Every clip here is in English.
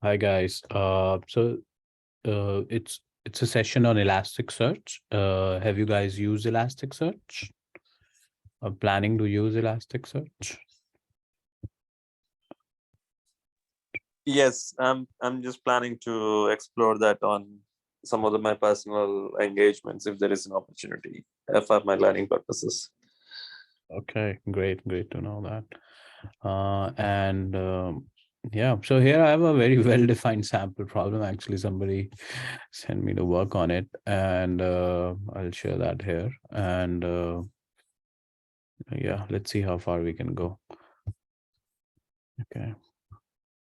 Hi guys. It's a session on Elasticsearch. Have you guys used Elasticsearch? Or planning to use Elasticsearch? Yes, I'm just planning to explore that on some of my personal engagements if there is an opportunity for my learning purposes. Okay, great to know that. Yeah, so here I have a very well-defined sample problem. Actually, somebody sent me to work on it, and I'll share that here. And yeah, let's see how far we can go. Okay,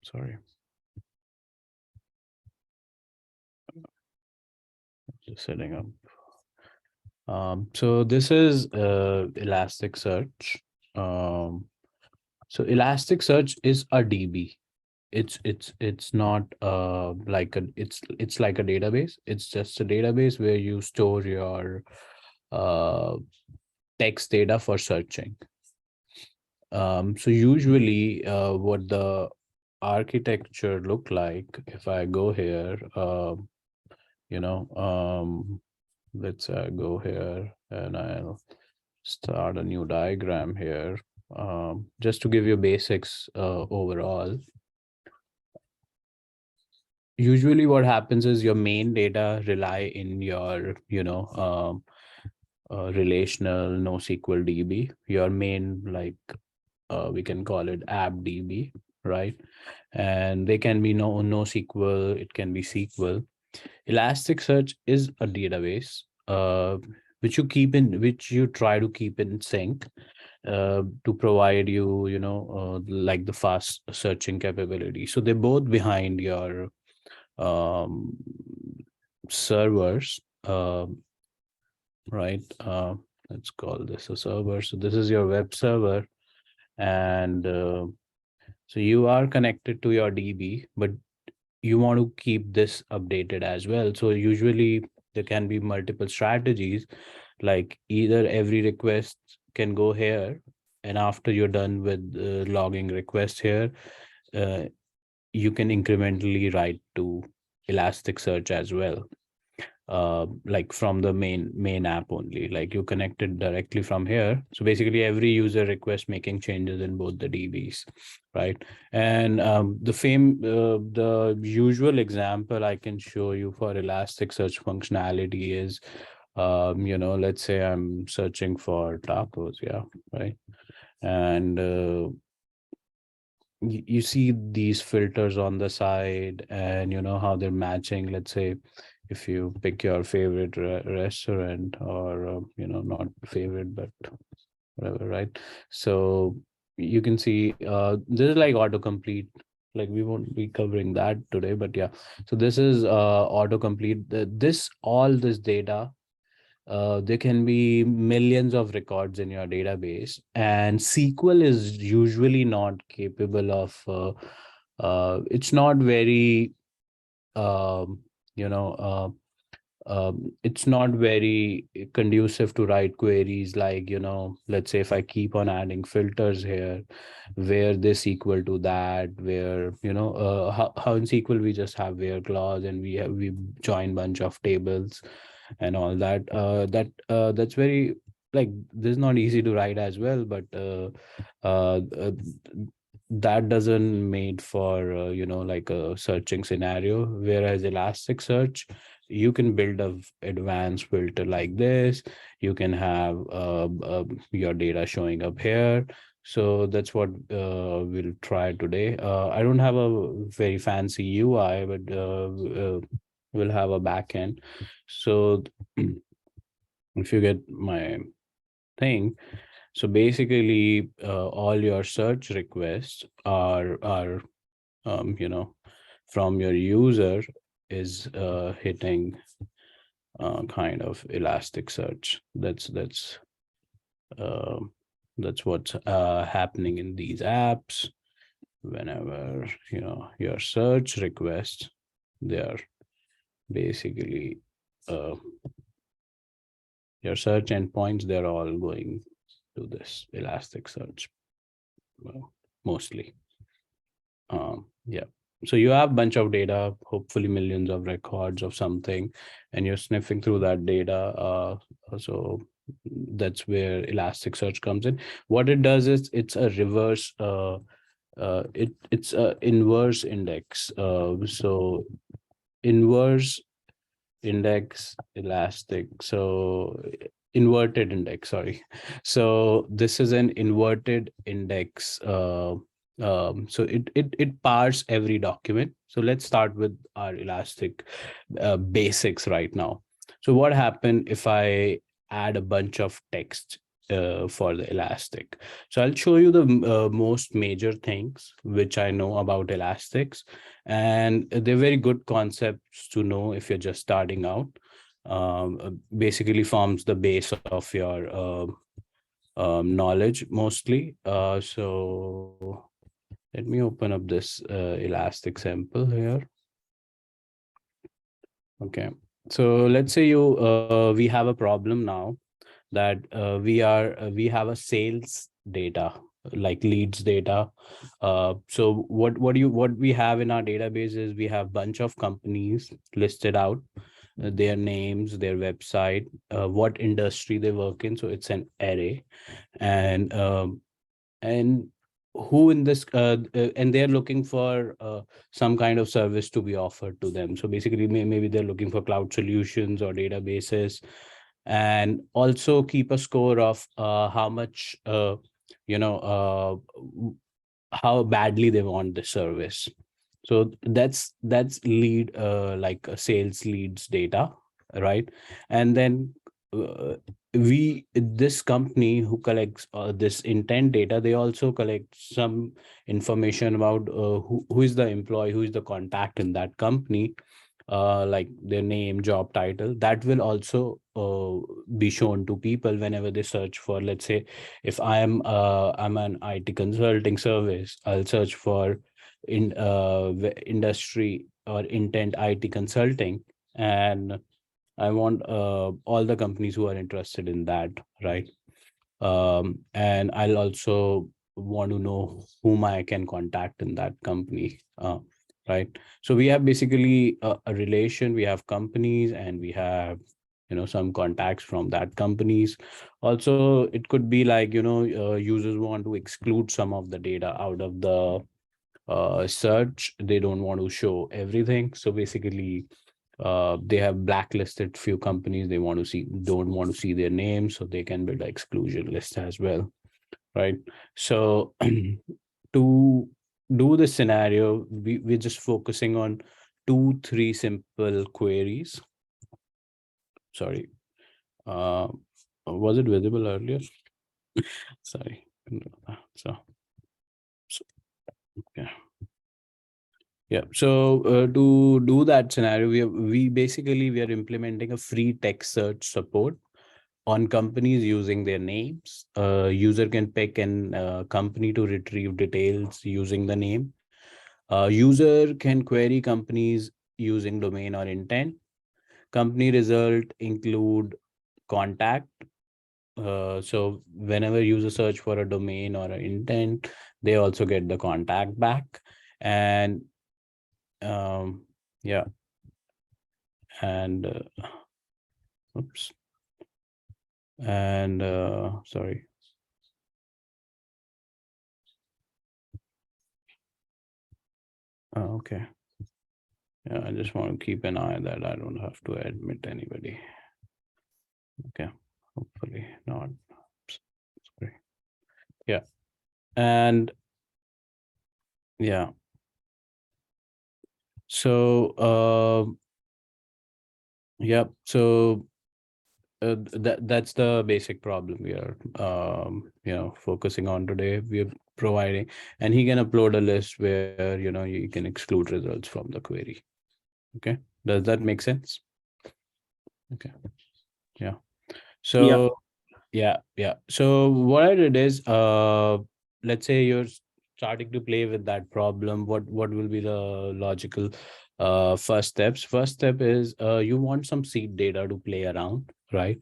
sorry. Just setting up. So this is Elasticsearch. So Elasticsearch is a DB. It's not it's like a database. It's just a database where you store your uh, text data for searching. So usually what the architecture look like, if I go here, let's go here and I'll start a new diagram here, just to give you basics overall. Usually what happens is your main data rely in your, relational NoSQL DB, your main, like, we can call it app DB, right? And they can be NoSQL, it can be SQL. Elasticsearch is a database which you try to keep in sync to provide you, like the fast searching capability. So they're both behind your um, servers, right? Let's call this a server. So this is your web server, and so you are connected to your DB, but you want to keep this updated as well. So usually there can be multiple strategies, like either every request can go here, and after you're done with logging requests here, uh, you can incrementally write to Elasticsearch as well, like from the main app only, like you connected directly from here. So basically every user request making changes in both the DBs, right? And the usual example I can show you for Elasticsearch functionality is, let's say I'm searching for tacos, yeah, right? And you see these filters on the side, and you know how they're matching. Let's say if you pick your favorite restaurant, or not favorite but whatever, right? So you can see this is like autocomplete. Like, we won't be covering that today, but yeah. So this is autocomplete. This data, there can be millions of records in your database, and SQL is usually not capable of it's not very um, you know it's not very conducive to write queries, like, let's say if I keep on adding filters here, where this equal to that, where, how in SQL we just have where clause, and we join bunch of tables and all that. That's very, like, this is not easy to write as well, but uh, uh, that doesn't made for like a searching scenario. Whereas Elasticsearch, you can build a advanced filter like this. You can have your data showing up here. So that's what we'll try today. I don't have a very fancy UI, but we'll have a backend. So if you get my thing, so basically all your search requests are from your user is hitting kind of Elasticsearch. Uh, that's what's happening in these apps. Whenever your search requests, they are basically your search endpoints, they're all going to this Elasticsearch, well, mostly. Yeah. So you have a bunch of data, hopefully millions of records of something, and you're sniffing through that data. So that's where Elasticsearch comes in. What it does is it's a reverse, it's a inverse index. So inverse index elastic, so inverted index, sorry. So this is an inverted index. So it parse every document. So let's start with our elastic basics right now. So what happened if I add a bunch of text for the elastic? So I'll show you the most major things which I know about elastics, and they're very good concepts to know if you're just starting out. Basically forms the base of your knowledge mostly. So let me open up this elastic sample here. Okay, so let's say we have a problem now that we have a sales data, like leads data. So what we have in our database is we have bunch of companies listed out, their names, their website, what industry they work in. So it's an array, and who in this and they're looking for some kind of service to be offered to them. So basically maybe they're looking for cloud solutions or databases, and also keep a score of how much how badly they want the service. So that's lead, like a sales leads data, right? And then we this company who collects this intent data, they also collect some information about who is the employee, who is the contact in that company, like their name, job title. That will also be shown to people whenever they search for, let's say, if I'm an IT consulting service, I'll search for industry or intent IT consulting, and I want all the companies who are interested in that, right? And I'll also want to know whom I can contact in that company, right? So we have basically a relation. We have companies, and we have some contacts from that companies. Also, it could be like users want to exclude some of the data out of the search. They don't want to show everything. So basically, they have blacklisted few companies. They don't want to see their names, so they can build an exclusion list as well, right? So to do this scenario, we're just focusing on 2 3 simple queries. Sorry, uh was it visible earlier? Sorry. So okay. Yeah. So to do that scenario, we are implementing a free text search support on companies using their names. User can pick an company to retrieve details using the name. User can query companies using domain or intent. Company result include contact. So whenever user search for a domain or an intent, they also get the contact back. And yeah, and oops, and sorry. Okay. Yeah, I just want to keep an eye that I don't have to admit anybody. Okay, hopefully not. Sorry. Yeah, and yeah. So yeah, so that's the basic problem we are focusing on today. We're providing, and he can upload a list where you can exclude results from the query. Okay, does that make sense? Okay, yeah. Yeah. So yeah. So what I did is, let's say you're starting to play with that problem. What will be the logical first steps? First step is you want some seed data to play around, right?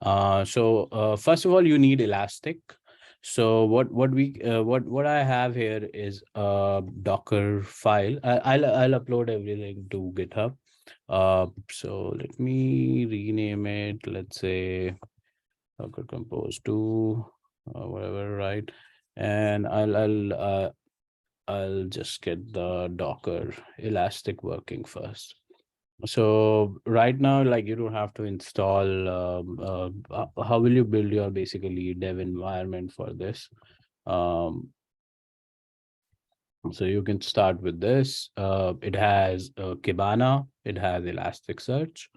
So first of all, you need Elastic. So what I have here is a Docker file. I'll upload everything to GitHub. So let me rename it. Let's say Docker Compose 2, whatever, right? And I'll just get the Docker Elastic working first. So right now, like you don't have to install. How will you build your basically dev environment for this? Um, so you can start with this. It has Kibana. It has Elasticsearch.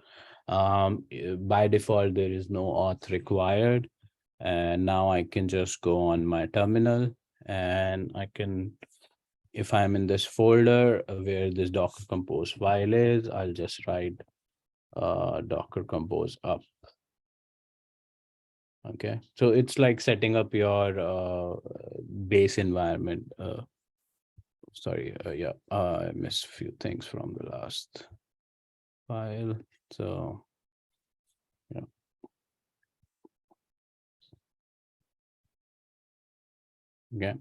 By default, there is no auth required. And now I can just go on my terminal and I can, if I'm in this folder where this Docker Compose file is, I'll just write Docker Compose up. Okay, so it's like setting up your base environment. Sorry, yeah, I missed a few things from the last file. So yeah, okay.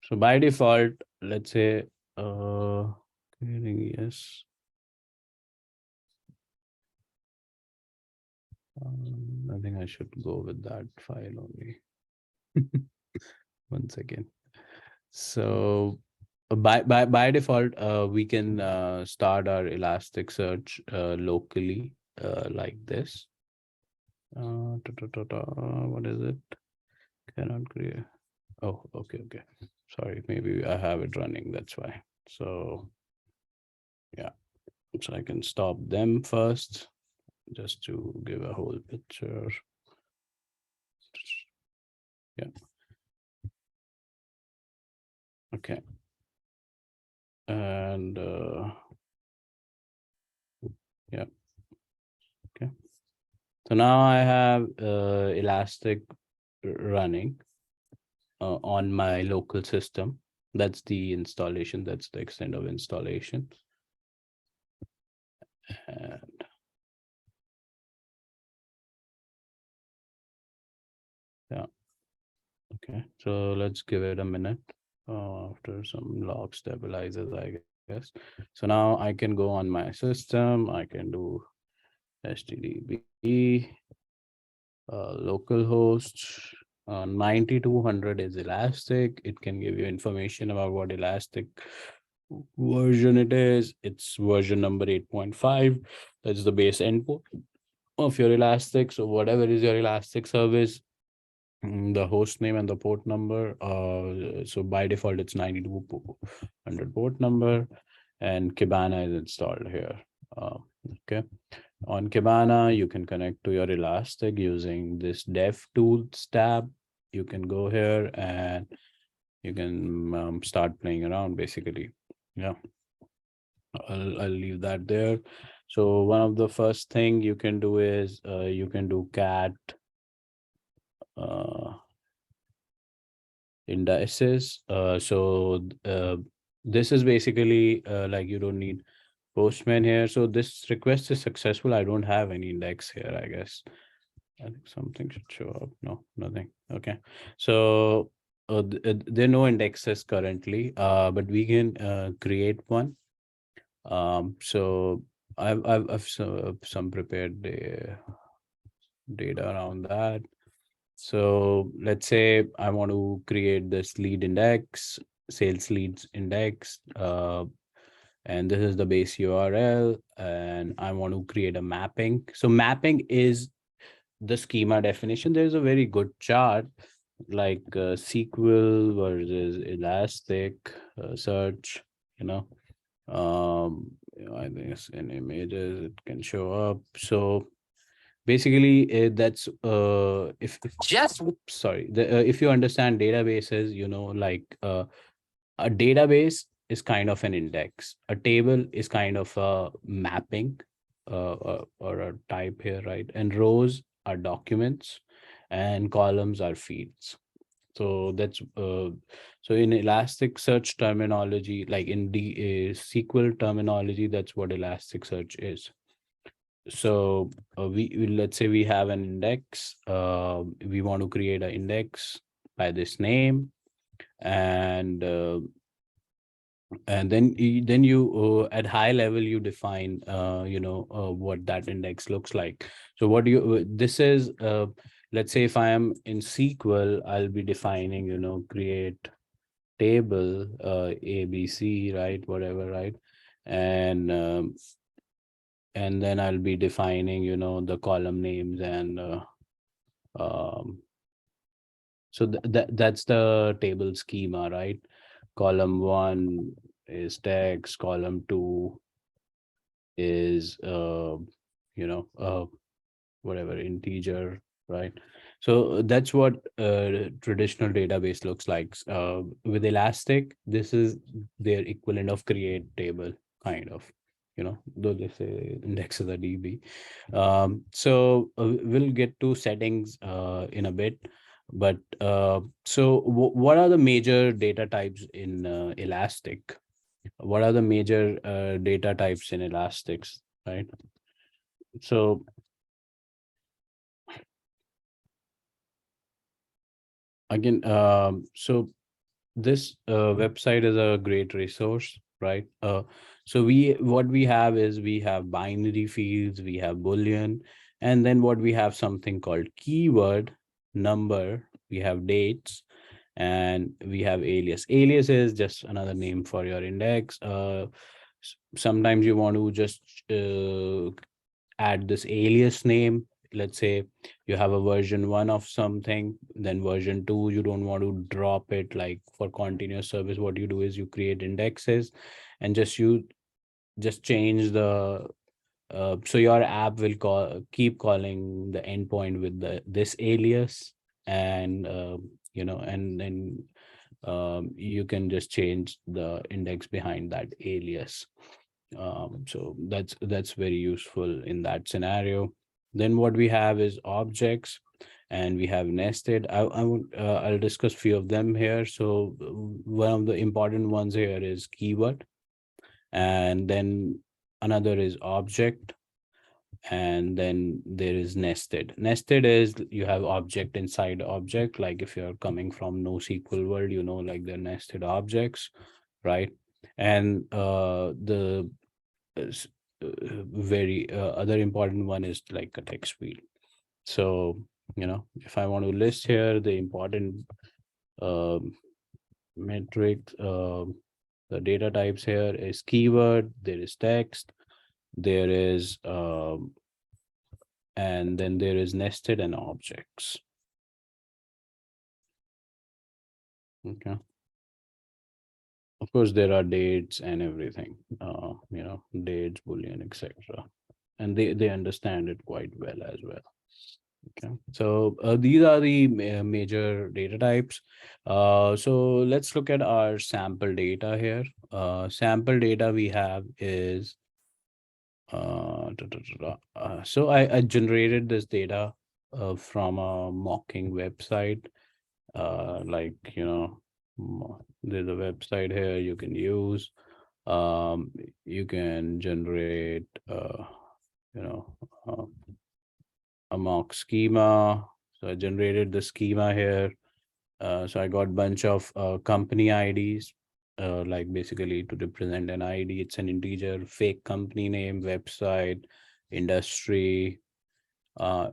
So by default, let's say creating yes. I think I should go with that file only. Once again. So by default, we can start our Elasticsearch locally like this. What is it? Cannot create. Oh, okay. Sorry, maybe I have it running. That's why. So yeah, so I can stop them first, just to give a whole picture. Yeah. Okay. And yeah. Okay. So now I have Elastic running on my local system. That's the installation. That's the extent of installation. And yeah. Okay. So let's give it a minute after some log stabilizers, I guess. So now I can go on my system. I can do HTTP localhost. 9200 is Elastic. It can give you information about what Elastic version it is. It's version number 8.5. That's the base endpoint of your Elastic. So whatever is your Elastic service, the host name and the port number. So by default, it's 9200 port number, and Kibana is installed here. Okay. On Kibana, you can connect to your Elastic using this dev tools tab. You can go here and you can start playing around basically. Yeah, I'll leave that there. So one of the first thing you can do is you can do cat indices. This is basically like you don't need Postman here. So this request is successful. I don't have any index here, I guess. I think something should show up. No, nothing. Okay. So there are no indexes currently, but we can create one. So I've some prepared data around that. So let's say I want to create this lead index, sales leads index, and this is the base URL, and I want to create a mapping. So mapping is the schema definition. There's a very good chart like SQL versus Elastic search, you know. I think it's in images, it can show up. So basically that's if just sorry if you understand databases, like a database is kind of an index, a table is kind of a mapping or a type here, right? And rows are documents and columns are fields. So that's so in Elasticsearch terminology, like in the SQL terminology, that's what Elasticsearch is. So let's say we have an index. We want to create an index by this name, and then you at high level you define what that index looks like. So what do you this is let's say if I am in SQL, I'll be defining create table ABC, right, whatever, right, and then I'll be defining the column names, and um, so that's the table schema, right? Column 1 is text, column 2 is whatever, integer, right? So that's what traditional database looks like. With Elastic, this is their equivalent of create table, kind of, though they say index is a DB. So we'll get to settings in a bit, but so what are the major data types in Elastic? What are the major data types in Elastics, right? So again, so this website is a great resource, right? So what we have is we have binary fields, we have Boolean, and then what we have something called keyword, number, we have dates, and we have alias. Alias is just another name for your index. Sometimes you want to just add this alias name. Let's say you have a version 1 of something, then version 2 you don't want to drop it, like for continuous service. What you do is you create indexes, and just change the so your app will keep calling the endpoint with this alias, and and then you can just change the index behind that alias. So that's very useful in that scenario. Then what we have is objects, and we have nested. I'll discuss few of them here. So one of the important ones here is keyword, and then another is object, and then there is nested. Nested is you have object inside object, like if you're coming from NoSQL world, like the nested objects, right? And the s- very other important one is like a text field. So if I want to list here the important um metrics, the data types here is keyword, there is text, there is and then there is nested and objects. Okay, of course there are dates and everything, dates, Boolean, etc., and they understand it quite well as well. Okay, so these are the major data types. So let's look at our sample data here. Sample data we have is so I generated this data from a mocking website. Like there's a website here you can use. You can generate you know uh, a mock schema. So I generated the schema here. So I got bunch of company IDs, like basically to represent an ID. It's an integer, fake company name, website, industry.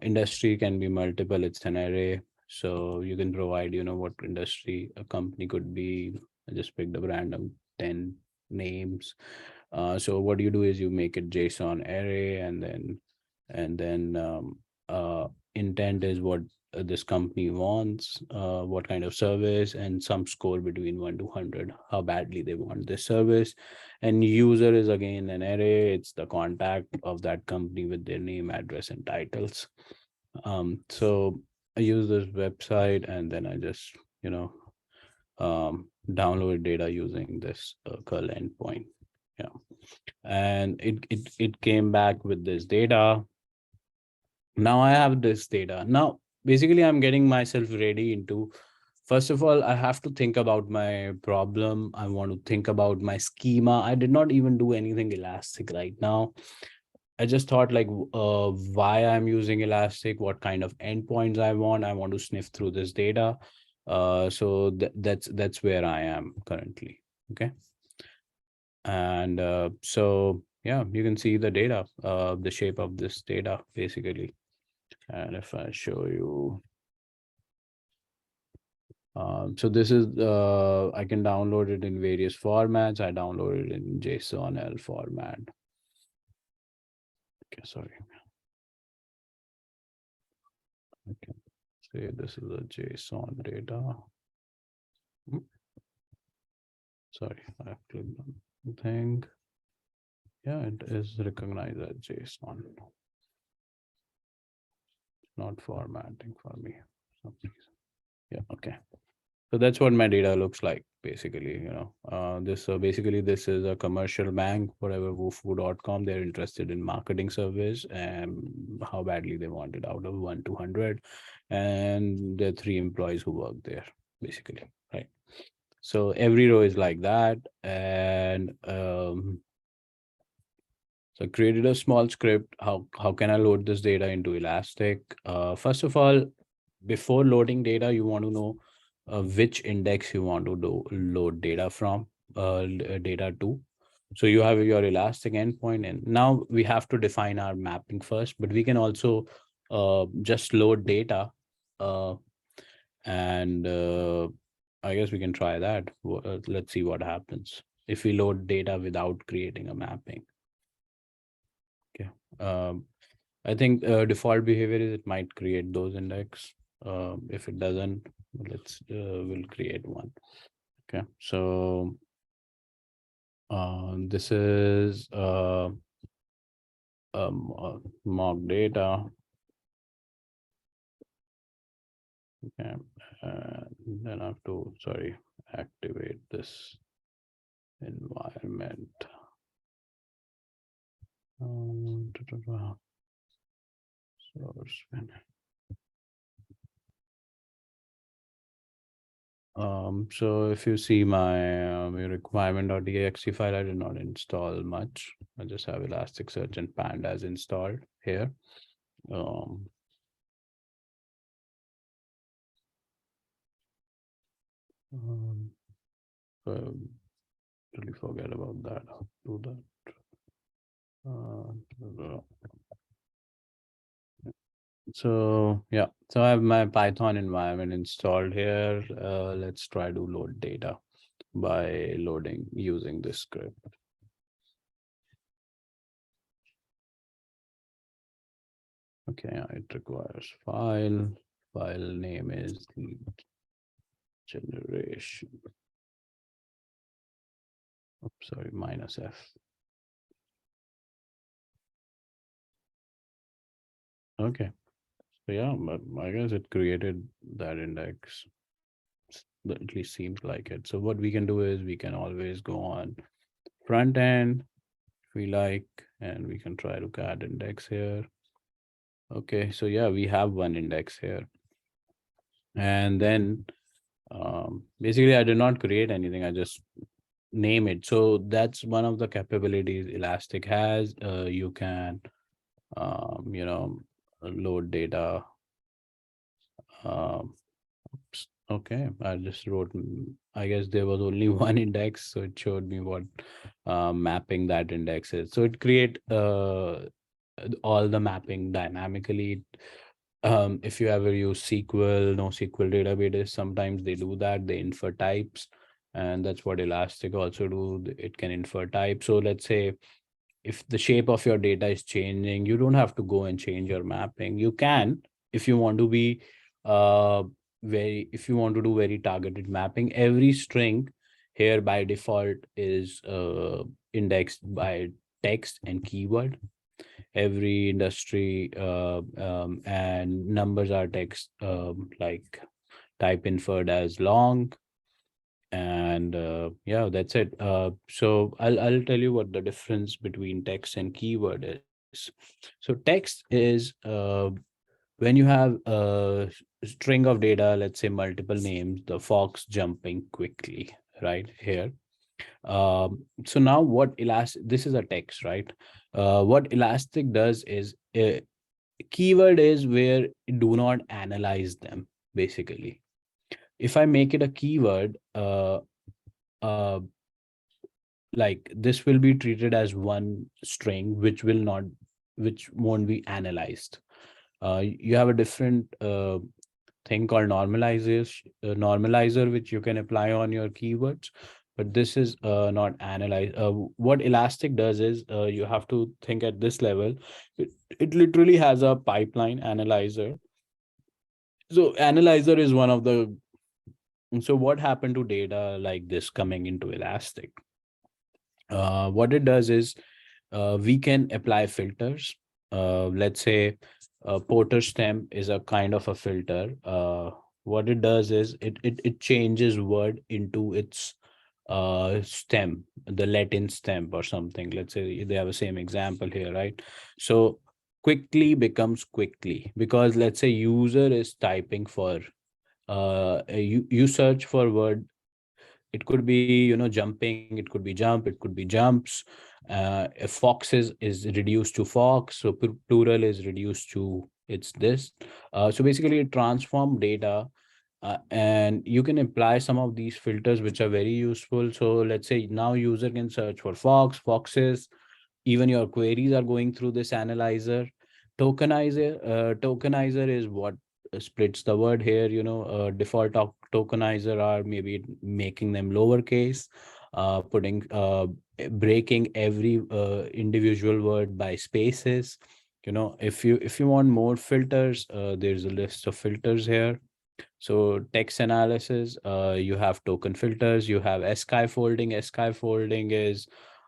Industry can be multiple. It's an array. So you can provide, what industry a company could be. I just picked up random 10 names. So what you do is you make it JSON array, and then intent is what this company wants, what kind of service, and some score between 1 to 100, how badly they want this service. And user is again an array. It's the contact of that company with their name, address, and titles. So I use this website, and then I just download data using this curl endpoint. Yeah, and it came back with this data. Now I have this data. Now basically I'm getting myself ready into, first of all, I have to think about my problem. I want to think about my schema. I did not even do anything Elastic right now. I just thought like why I'm using Elastic, what kind of endpoints I want to sniff through this data. So that's where I am currently. Okay. And so yeah, you can see the data, the shape of this data basically. And if I show you, so this is I can download it in various formats. I downloaded it in JSON-L format. Okay, sorry. Okay, say this is a JSON data. Sorry, I clicked on something. Yeah, it is recognized as JSON. Not formatting for me. Yeah, okay. So that's what my data looks like, basically. Basically this is a commercial bank, whatever woofu.com. They're interested in marketing service and how badly they want it out of 1 to 100. And there are 3 employees who work there, basically, right? So every row is like that. And so I created a small script. How can I load this data into Elastic? First of all, before loading data, you want to know which index you want to load data from, data to. So you have your Elastic endpoint, and now we have to define our mapping first, but we can also just load data, uh, and I guess we can try that. Let's see what happens if we load data without creating a mapping. Okay. I think default behavior is it might create those index. If it doesn't, we'll create one. Okay. So this is mock data. Okay. Then I have to, sorry, activate this environment. Source. So if you see my requirement.exe file, I did not install much. I just have Elasticsearch and Pandas installed here. Really forget about that. I'll do that. So yeah, so I have my Python environment installed here. Let's try to load data by using this script. Okay, it requires file name is generation. Oops, sorry, -f. Okay, so yeah, but I guess it created that index. At least seems like it. So what we can do is we can always go on front end if we like, and we can try to add index here. Okay, so yeah, we have one index here. And then basically I did not create anything. I just name it. So that's one of the capabilities Elastic has. You can, load data. Okay, I just wrote, I guess there was only one index, so it showed me what mapping that index is. So it create all the mapping dynamically. If you ever use SQL, NoSQL databases, sometimes they do that, they infer types, and that's what Elastic also do. It can infer types. So let's say if the shape of your data is changing, you don't have to go and change your mapping. You can, if you want to be if you want to do very targeted mapping. Every string here by default is indexed by text and keyword. Every industry and numbers are text, like type inferred as long. And yeah, that's it. So I'll tell you what the difference between text and keyword is. So text is when you have a string of data, let's say multiple names, the fox jumping quickly, right here. So now what Elastic, this is a text, right? What Elastic does is, keyword is where do not analyze them, basically. If I make it a keyword, uh, like this will be treated as one string, which won't be analyzed. You have a different thing called normalizer, which you can apply on your keywords, but this is not analyzed. What Elastic does is, you have to think at this level. It literally has a pipeline analyzer. So analyzer is one of the, so what happened to data like this coming into Elastic? What it does is, we can apply filters. Let's say Porter stem is a kind of a filter. What it does is, it changes word into its stem, the Latin stem or something. Let's say they have the same example here, right? So quickly becomes quickly, because let's say user is typing for, you search for word. It could be, jumping, it could be jump, it could be jumps. If foxes is reduced to fox, so plural is reduced to it's this. So basically it transform data, and you can apply some of these filters which are very useful. So let's say now user can search for foxes. Even your queries are going through this analyzer. Tokenizer is what splits the word here. Default tokenizer are maybe making them lowercase, putting breaking every individual word by spaces. If you want more filters, there's a list of filters here. So text analysis, you have token filters, you have scaffolding. Scaffolding is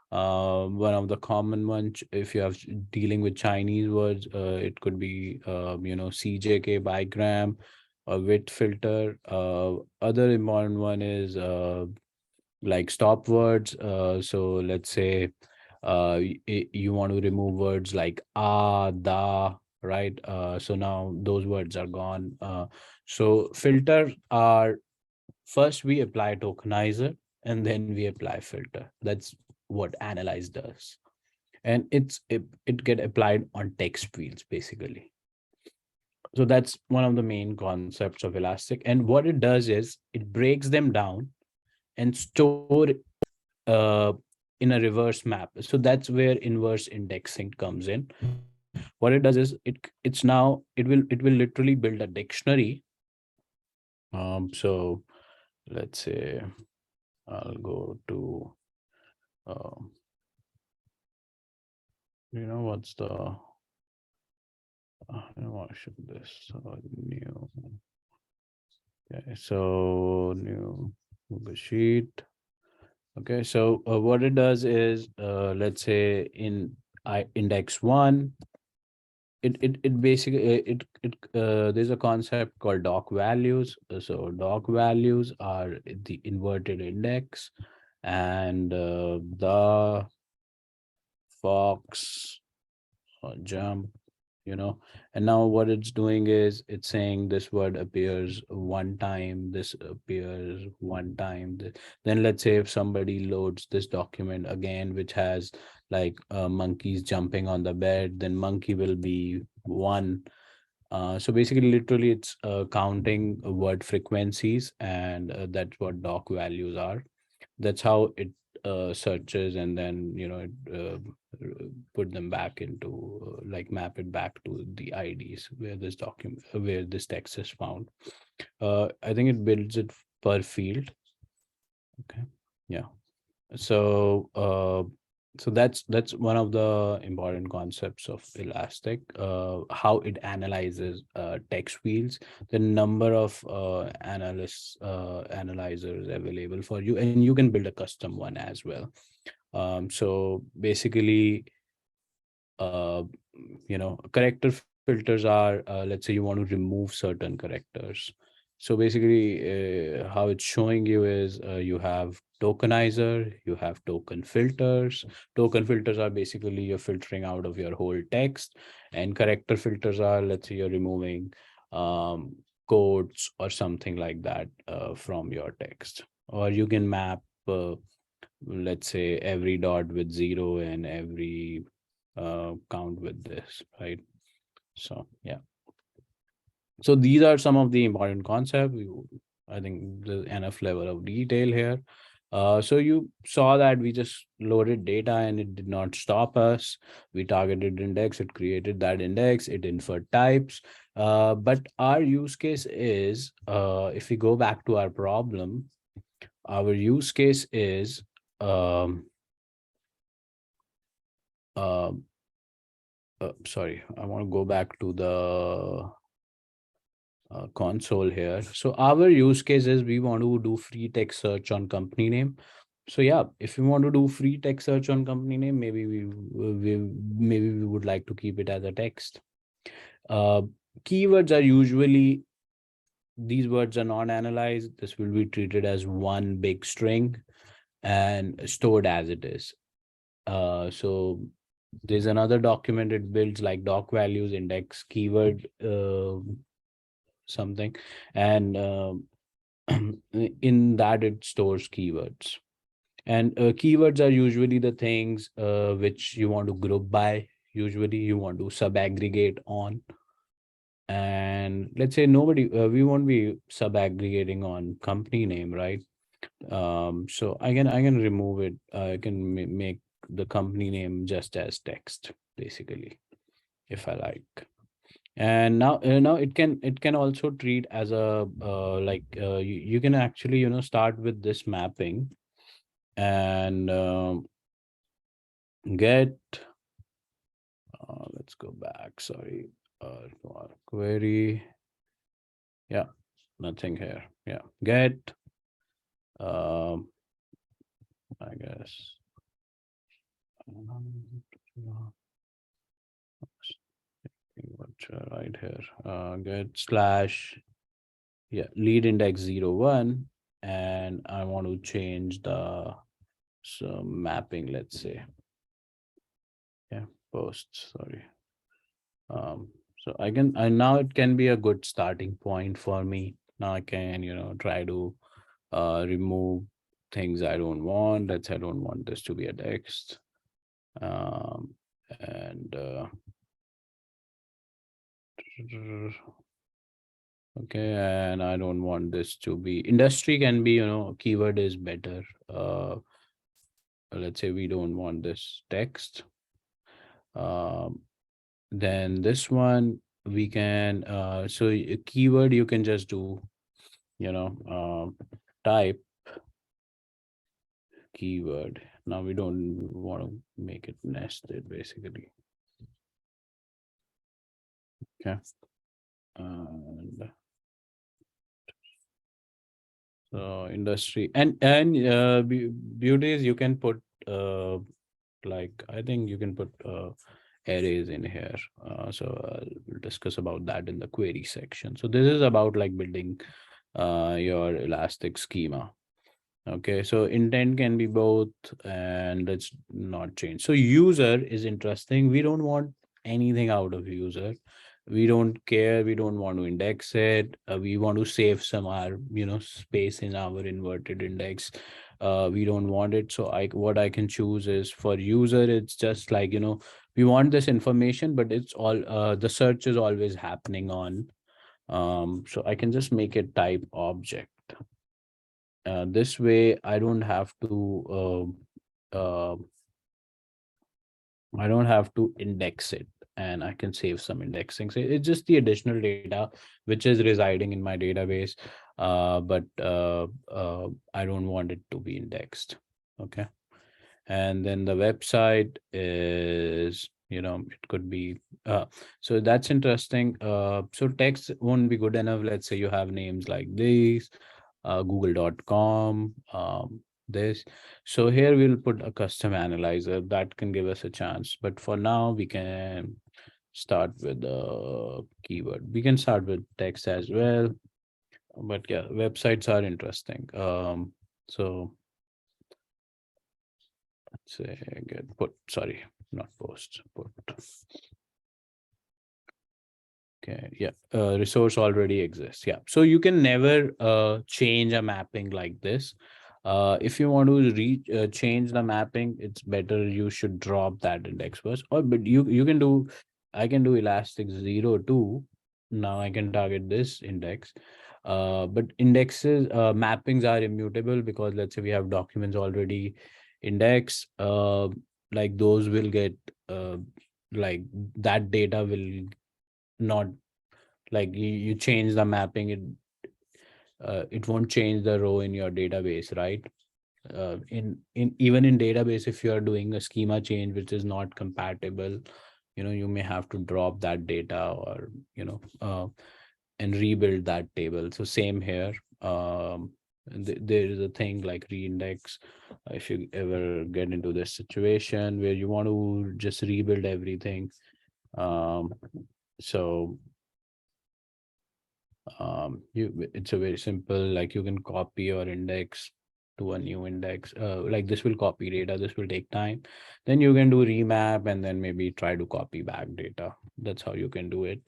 one of the common ones. If you have dealing with Chinese words, it could be, CJK bigram, a width filter. Other important one is like stop words. So let's say you want to remove words like da, right? So now those words are gone. So filters are, first we apply tokenizer, and then we apply filter. That's what analyze does. And it get applied on text fields, basically. So that's one of the main concepts of Elastic. And what it does is, it breaks them down and store uh, in a reverse map. So that's where inverse indexing comes in. What it does is, it's now it will literally build a dictionary. So let's say I'll go to, um, what's the, what should this, new, okay, so new Google Sheet. Okay, so what it does is, let's say in index one, it basically, there's a concept called doc values. So doc values are the inverted index, and the fox jump, and now what it's doing is, it's saying this word appears one time, this appears one time. Then let's say if somebody loads this document again, which has like monkeys jumping on the bed, then monkey will be one. So basically, literally, it's counting word frequencies, and that's what doc values are. That's how it searches, and then it put them back into, like map it back to the IDs where this document, where this text is found. I think it builds it per field. Okay, yeah. So that's one of the important concepts of Elastic. How it analyzes text fields, the number of analyzers available for you, and you can build a custom one as well. So basically, uh, character filters are, let's say you want to remove certain characters. So basically, how it's showing you is, you have tokenizer, you have token filters. Token filters are basically you're filtering out of your whole text, and character filters are, let's say you're removing quotes or something like that from your text. Or you can map let's say every dot with 0 and every count with this, right? So yeah. So these are some of the important concepts. I think there's enough level of detail here. So you saw that we just loaded data and it did not stop us. We targeted index, it created that index, it inferred types. But our use case is, if we go back to our problem, our use case is, uh, sorry, I want to go back to the console here. So our use case is we want to do free text search on company name. So yeah, if you want to do free text search on company name, maybe we would like to keep it as a text. Keywords are usually, these words are not analyzed. This will be treated as one big string and stored as it is. So there's another document it builds like doc values, index, keyword, something, and in that it stores keywords. And keywords are usually the things which you want to group by. Usually you want to sub-aggregate on. And let's say we won't be sub-aggregating on company name, right? So I can remove it. I can make the company name just as text, basically, if I like. And now it can also treat as a you can actually start with this mapping and get let's go back, sorry, to our query. Yeah, nothing here. Yeah, get I guess what right here, get slash, yeah, lead index 01, and I want to change the mapping, let's say, yeah, posts, sorry. So I now it can be a good starting point for me. Now I can try to remove things I don't want. Let's say I don't want this to be a text, and okay, and I don't want this to be industry. Can be keyword is better. Let's say we don't want this text. Then this one we can so a keyword you can just do type keyword. Now we don't want to make it nested, basically. Okay. And so industry and beauty is you can put like I think you can put arrays in here. So we'll discuss about that in the query section. So this is about like building your elastic schema. Okay, so intent can be both, and let's not change. So user is interesting. We don't want anything out of user. We don't care. We don't want to index it. We want to save some our space in our inverted index. We don't want it. So what I can choose is for user. It's just like we want this information, but it's all the search is always happening on. So I can just make it type object. This way I don't have to index it, and I can save some indexing. So it's just the additional data which is residing in my database, but I don't want it to be indexed. Okay. And then the website is it could be so that's interesting. So text won't be good enough. Let's say you have names like these, google.com, this. So here we'll put a custom analyzer that can give us a chance, but for now we can start with the keyword. We can start with text as well, but yeah, websites are interesting. So let's say get put, sorry, not post, put. Okay, yeah, resource already exists. Yeah, so you can never change a mapping like this. If you want to change the mapping, it's better you should drop that index first. Or but you can do, I can do elastic 0 too. Now I can target this index. But indexes, mappings are immutable, because let's say we have documents already indexed, like those will get, like that data will not, like you change the mapping, it won't change the row in your database, right? In even in database, if you are doing a schema change which is not compatible, you may have to drop that data, or and rebuild that table. So same here. There is a thing like reindex. If you ever get into this situation where you want to just rebuild everything, um, so it's a very simple, like you can copy your index to a new index, like this will copy data, this will take time, then you can do remap and then maybe try to copy back data. That's how you can do it.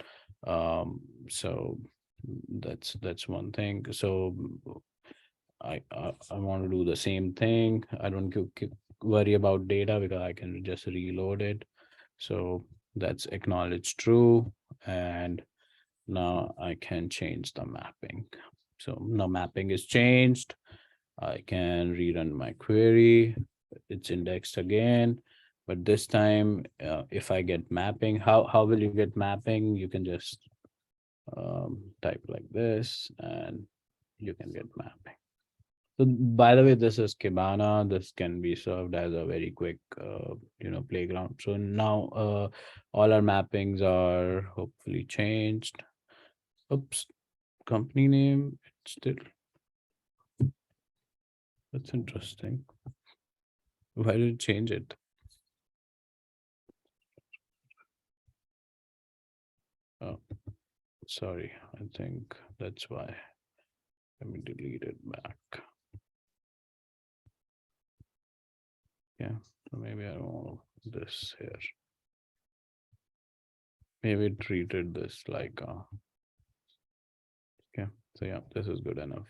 So that's one thing. So I want to do the same thing. I don't worry about data, because I can just reload it. So that's acknowledge true, and now I can change the mapping. So now mapping is changed. I can rerun my query. It's indexed again. But this time, if I get mapping, how will you get mapping? You can just type like this and you can get mapping. So by the way, this is Kibana. This can be served as a very quick, playground. So now all our mappings are hopefully changed. Oops, company name, it's still, that's interesting. Why did it change it? Oh, sorry, I think that's why. Let me delete it back. Yeah, so maybe I don't want this here. Maybe it treated this like okay, so yeah, this is good enough.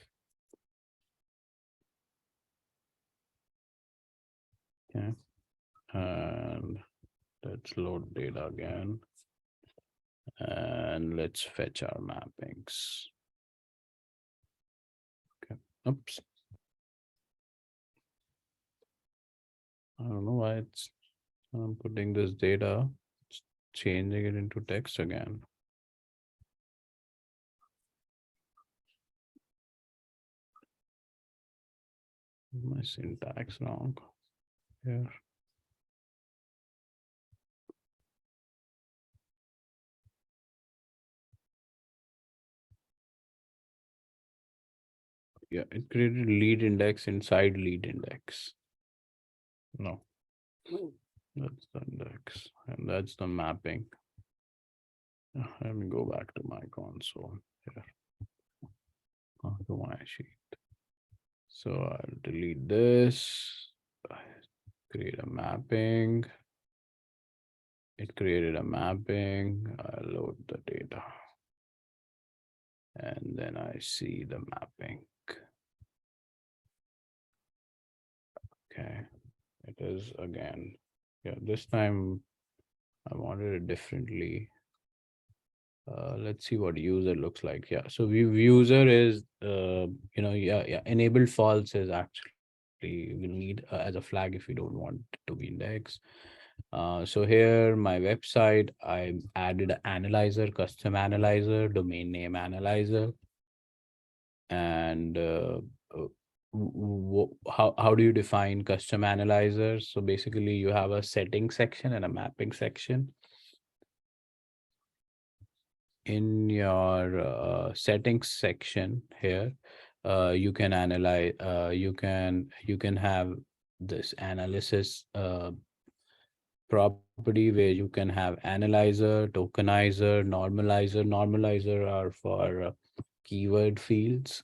Okay, and let's load data again, and let's fetch our mappings. Okay, oops, I don't know why I'm putting this data, it's changing it into text again. My syntax wrong here. Yeah, it created lead index inside lead index. No, that's the index, and that's the mapping. Let me go back to my console here, to my sheet. So I'll delete this, create a mapping. It created a mapping. I'll load the data, and then I see the mapping. Okay, it is again. Yeah, this time I wanted it differently. Let's see what user looks like. Yeah, so user is yeah, enabled false is actually we'll need as a flag if we don't want it to be indexed. So here my website, I added an analyzer, custom analyzer, domain name analyzer. And how do you define custom analyzers? So basically you have a setting section and a mapping section. In your settings section here, you can analyze, you can have this analysis property where you can have analyzer, tokenizer, normalizer. Normalizer are for keyword fields,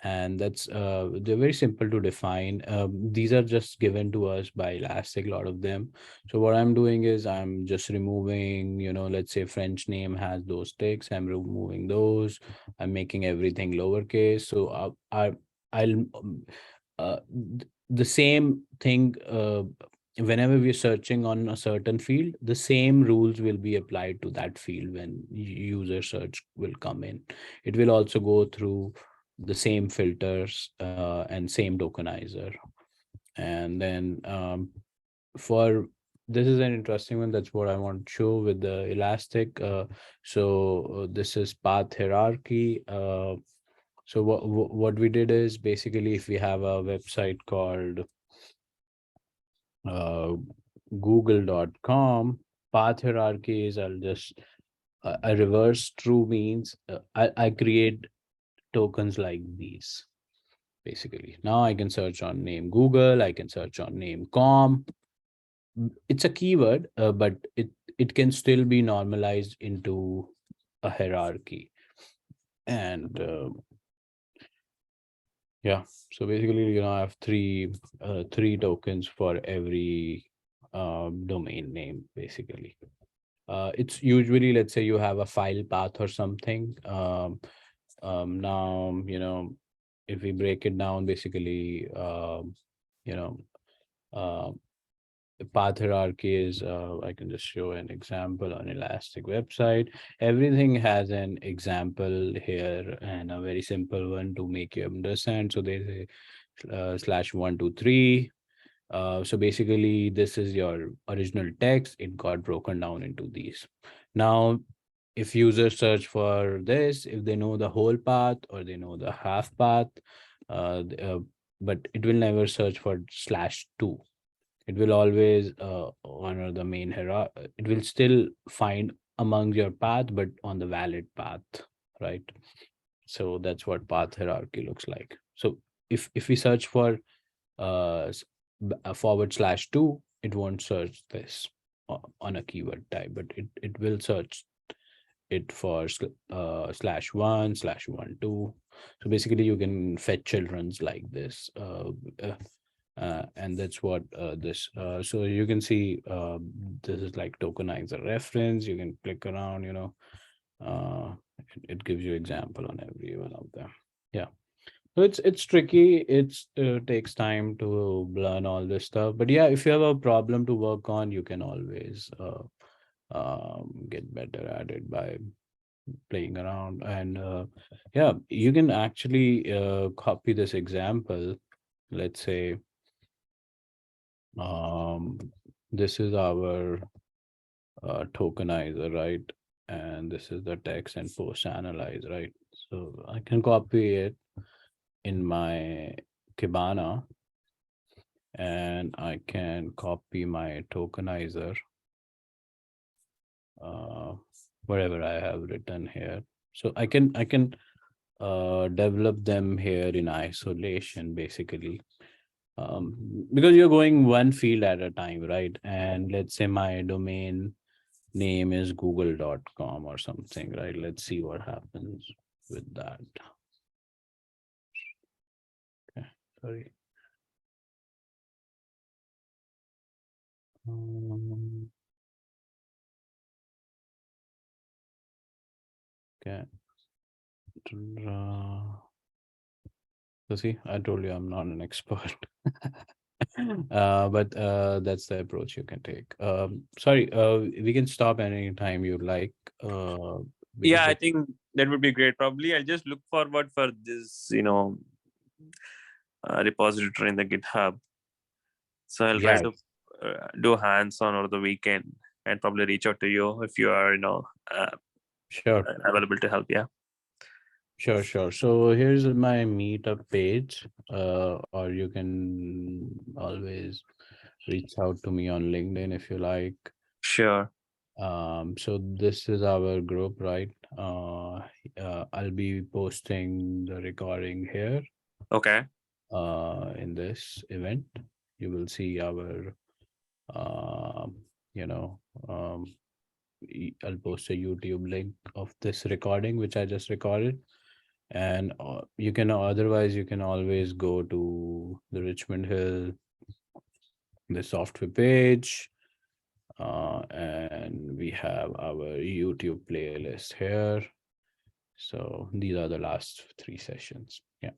and that's they're very simple to define. These are just given to us by Elastic, a lot of them. So what I'm doing is I'm just removing, let's say French name has those ticks, I'm removing those. I'm making everything lowercase. So I'll the same thing, whenever we're searching on a certain field, the same rules will be applied to that field when user search will come in. It will also go through the same filters and same tokenizer. And then for this is an interesting one. That's what I want to show with the Elastic. This is path hierarchy. So what we did is basically, if we have a website called google.com, path hierarchy is, I'll just a reverse true means I create tokens like these. Basically, now I can search on name Google, I can search on name com. It's a keyword, but it can still be normalized into a hierarchy. And yeah, so basically, I have three tokens for every domain name, basically. It's usually, let's say you have a file path or something. Now, if we break it down, basically, you know, uh, the path hierarchy is, I can just show an example on Elastic website. Everything has an example here, and a very simple one to make you understand. So there's a /123. So basically, this is your original text. It got broken down into these. Now, if users search for this, if they know the whole path or they know the half path, but it will never search for /2. It will always honor the main hierarchy. It will still find among your path, but on the valid path, right? So that's what path hierarchy looks like. So if we search for a /2, it won't search this on a keyword type, but it will search it for /1, /12. So basically, you can fetch children's like this. And that's what this. So you can see this is like tokenizer reference. You can click around, it gives you example on every one of them. Yeah. So it's tricky. It's takes time to learn all this stuff. But yeah, if you have a problem to work on, you can always get better at it by playing around. And yeah, you can actually copy this example. Let's say this is our tokenizer, right? And this is the text and post analyze, right? So I can copy it in my Kibana, and I can copy my tokenizer wherever I have written here. So I can develop them here in isolation, basically, because you're going one field at a time, right? And let's say my domain name is google.com or something, right? Let's see what happens with that. Okay, sorry. Okay. So see, I told you I'm not an expert. But that's the approach you can take. Sorry, we can stop anytime you like. Yeah, I But think that would be great. Probably I'll just look forward for this, repository in the GitHub. So I'll try yeah, to do hands-on over the weekend and probably reach out to you if you are, sure, available to help. Yeah. sure. So here's my meetup page, or you can always reach out to me on LinkedIn if you like. Sure. So this is our group, right? I'll be posting the recording here Okay. in this event. You will see our you know I'll post a YouTube link of this recording which I just recorded. And you can always go to the Richmond Hill, the software page, and we have our YouTube playlist here. So these are the last 3 sessions. Yeah.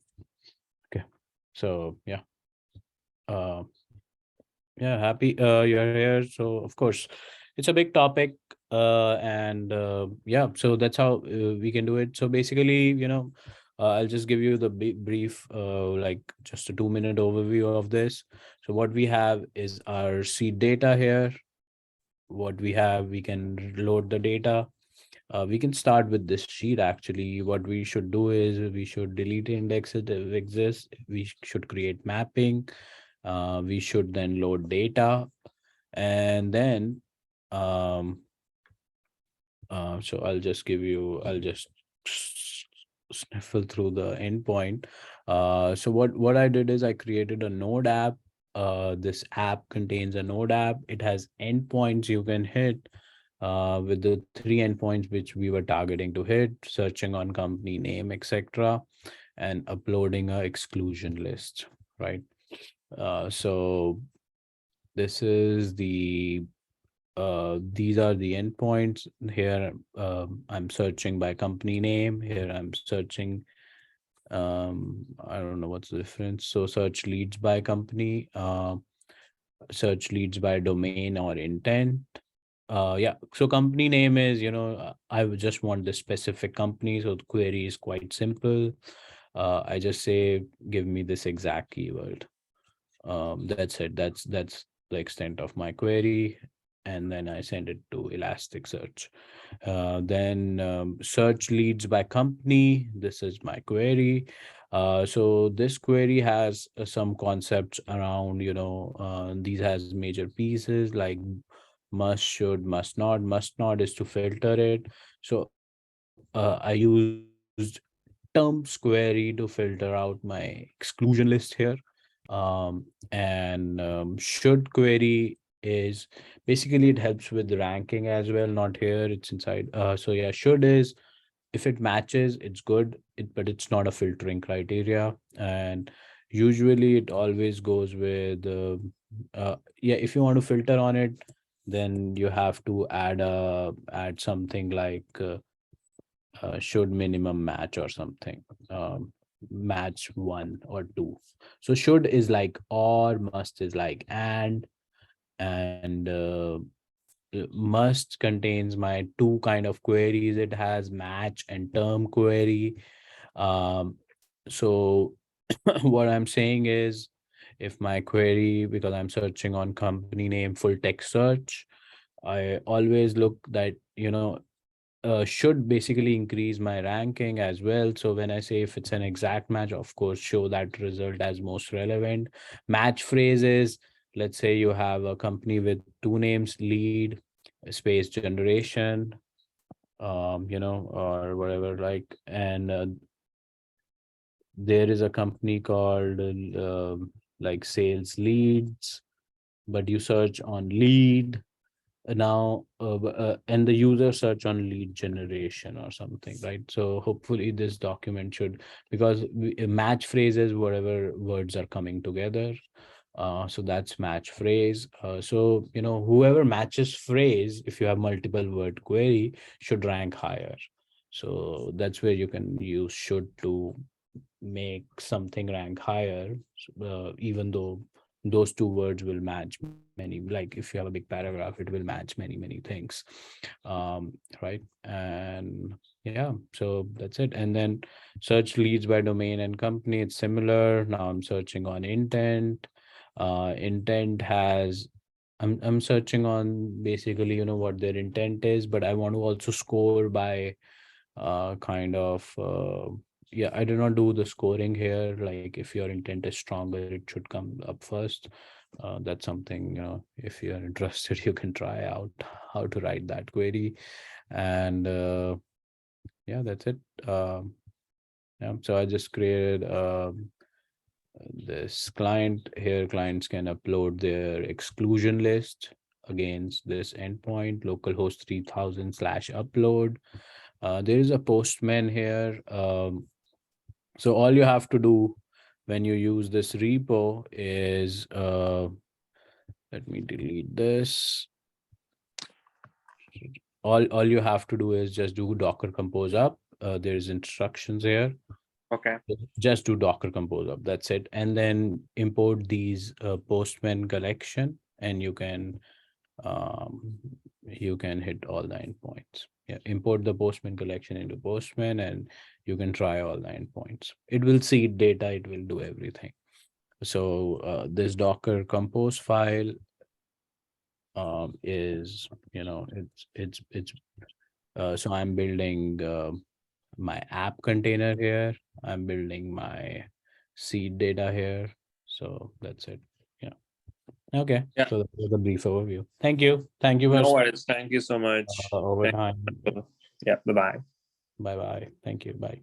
Okay. So yeah. Uh, yeah, happy you're here. So of course, it's a big topic, and yeah, so that's how we can do it. So basically, I'll just give you the brief, like just a 2-minute overview of this. So what we have is our seed data here. What we have, we can load the data. We can start with this sheet. Actually, what we should do is we should delete indexes if exists. We should create mapping. We should then load data, and then um, so I'll just sniffle through the endpoint. So what I did is I created a node app. This app contains a node app. It has endpoints you can hit, with the 3 endpoints which we were targeting to hit: searching on company name, etc., and uploading a exclusion list, right? So this is these are the endpoints here. I'm searching by company name. Here I'm searching, I don't know what's the difference. So search leads by company, search leads by domain or intent. Yeah, so company name is, I would just want the specific company, so the query is quite simple. I just say give me this exact keyword. That's it. That's the extent of my query, and then I send it to Elasticsearch. Then search leads by company. This is my query. So this query has some concepts around, these has major pieces like must, should, must not. Must not is to filter it. So I used terms query to filter out my exclusion list here. And should query is basically it helps with ranking as well. Not here, it's inside. So yeah, should is if it matches, it's good. But it's not a filtering criteria. And usually it always goes with yeah. If you want to filter on it, then you have to add something like should minimum match or something. Match one or two. So should is like or, must is like and must contains my two kind of queries. It has match and term query. um so what I'm saying is, if my query, because I'm searching on company name full text search, I always look that, should basically increase my ranking as well. So when I say if it's an exact match, of course, show that result as most relevant. Match phrases, let's say you have a company with two names, lead, space generation, or whatever, like, and there is a company called like sales leads, but you search on lead now, and the user search on lead generation or something, right? So hopefully this document should, because match phrases, whatever words are coming together. So that's match phrase. So whoever matches phrase, if you have multiple word query, should rank higher. So that's where you can use should to make something rank higher, even though those two words will match many, like if you have a big paragraph, it will match many things. Right. And yeah, so that's it. And then search leads by domain and company, it's similar. Now I'm searching on intent. Intent has, I'm searching on basically, what their intent is, but I want to also score by kind of yeah, I do not do the scoring here. Like if your intent is stronger, it should come up first. That's something, if you're interested, you can try out how to write that query. And yeah, that's it. Yeah, so I just created this client here. Clients can upload their exclusion list against this endpoint, localhost 3000/upload. There is a postman here. So all you have to do when you use this repo is, let me delete this. All you have to do is just do Docker compose up. There's instructions here. Okay. Just do Docker compose up. That's it. And then import these Postman collection, and you can hit all the endpoints. Yeah, import the Postman collection into Postman, and you can try all the endpoints. It will seed data. It will do everything. So this Docker compose file is, so I'm building my app container here. I'm building my seed data here. So that's it. Yeah. Okay. Yeah. So that was a brief overview. Thank you. Thank you No for worries. Thank you so much. over time. Yeah. Bye-bye. Bye bye. Thank you. Bye.